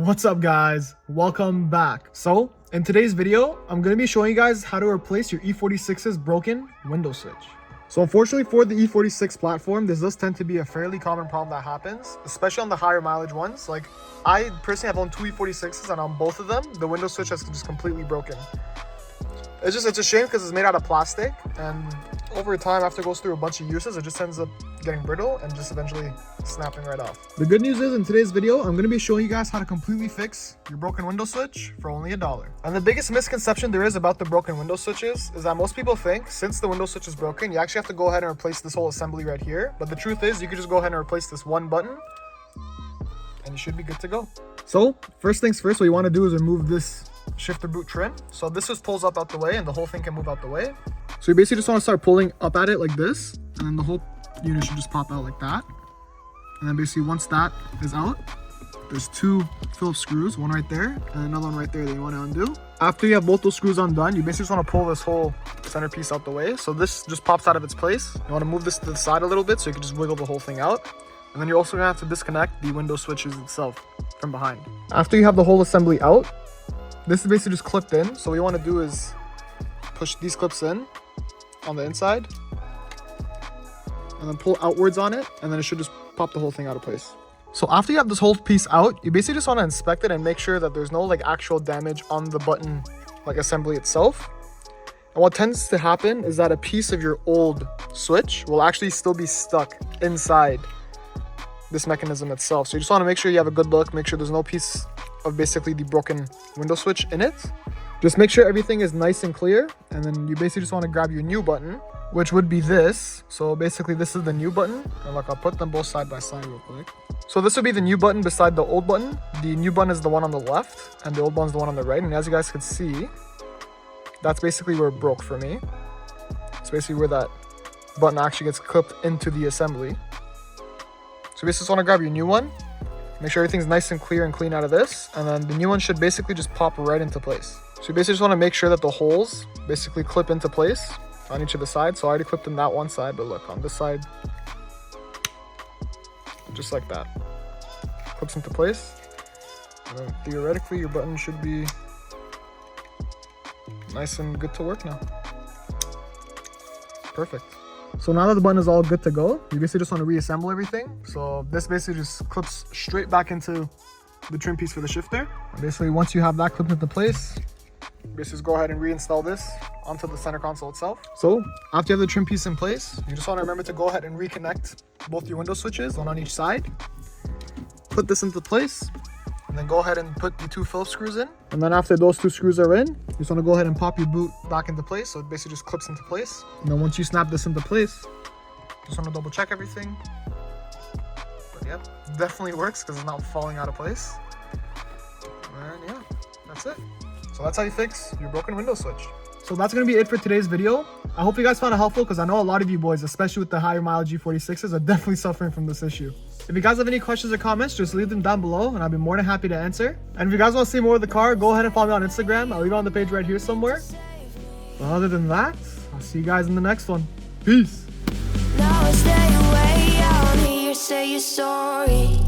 What's up guys, welcome back. So in today's video I'm going to be showing you guys how to replace your E46's broken window switch. So unfortunately for the E46 platform, this does tend to be a fairly common problem that happens, especially on the higher mileage ones. Like I personally have owned two E46s and on both of them the window switch has just completely broken. It's a shame because it's made out of plastic, and over time after it goes through a bunch of uses it just ends up getting brittle and just eventually snapping right off. The good news is in today's video I'm going to be showing you guys how to completely fix your broken window switch for only $1. And the biggest misconception there is about the broken window switches is that most people think since the window switch is broken you actually have to go ahead and replace this whole assembly right here, but the truth is you could just go ahead and replace this one button and you should be good to go. So first things first, what you want to do is remove this shifter boot trim. So this just pulls up out the way and the whole thing can move out the way. So you basically just want to start pulling up at it like this, and then the whole unit should just pop out like that. And then basically once that is out, there's two Phillips screws, one right there and another one right there that you want to undo. After you have both those screws undone, you basically just want to pull this whole centerpiece out the way. So this just pops out of its place. You want to move this to the side a little bit so you can just wiggle the whole thing out. And then you're also going to have to disconnect the window switches itself from behind. After you have the whole assembly out, this is basically just clipped in. So what you want to do is push these clips in on the inside and then pull outwards on it, and then it should just pop the whole thing out of place. So after you have this whole piece out, you basically just want to inspect it and make sure that there's no like actual damage on the button like assembly itself. And what tends to happen is that a piece of your old switch will actually still be stuck inside this mechanism itself. So you just want to make sure you have a good look, make sure there's no piece of basically the broken window switch in it. Just make sure everything is nice and clear, and then you basically just want to grab your new button, which would be this. So basically this is the new button, and look, I'll put them both side by side real quick. So this would be the new button beside the old button. The new button is the one on the left and the old one's the one on the right, and as you guys can see, that's basically where it broke for me. It's basically where that button actually gets clipped into the assembly. So you basically just want to grab your new one, make sure everything's nice and clear and clean out of this, and then the new one should basically just pop right into place. So you basically just want to make sure that the holes basically clip into place on each of the sides. So I already clipped in that one side, but look, on this side, just like that, clips into place. And then theoretically your button should be nice and good to work now. Perfect. So now that the button is all good to go, you basically just want to reassemble everything. So this basically just clips straight back into the trim piece for the shifter. And basically once you have that clipped into place, basically just go ahead and reinstall this onto the center console itself. So after you have the trim piece in place, you just want to remember to go ahead and reconnect both your window switches, one on each side. Put this into place, and then go ahead and put the two Phillips screws in. And then after those two screws are in, you just want to go ahead and pop your boot back into place. So it basically just clips into place. And then once you snap this into place, just want to double check everything. But yeah, definitely works because it's not falling out of place. And yeah, that's it. So that's how you fix your broken window switch. So that's going to be it for today's video. I hope you guys found it helpful because I know a lot of you boys, especially with the higher mileage E46s, are definitely suffering from this issue. If you guys have any questions or comments, just leave them down below and I'll be more than happy to answer. And if you guys want to see more of the car, go ahead and follow me on Instagram. I'll leave it on the page right here somewhere. But other than that, I'll see you guys in the next one. Peace. Now I stay away, I don't hear you say you're sorry.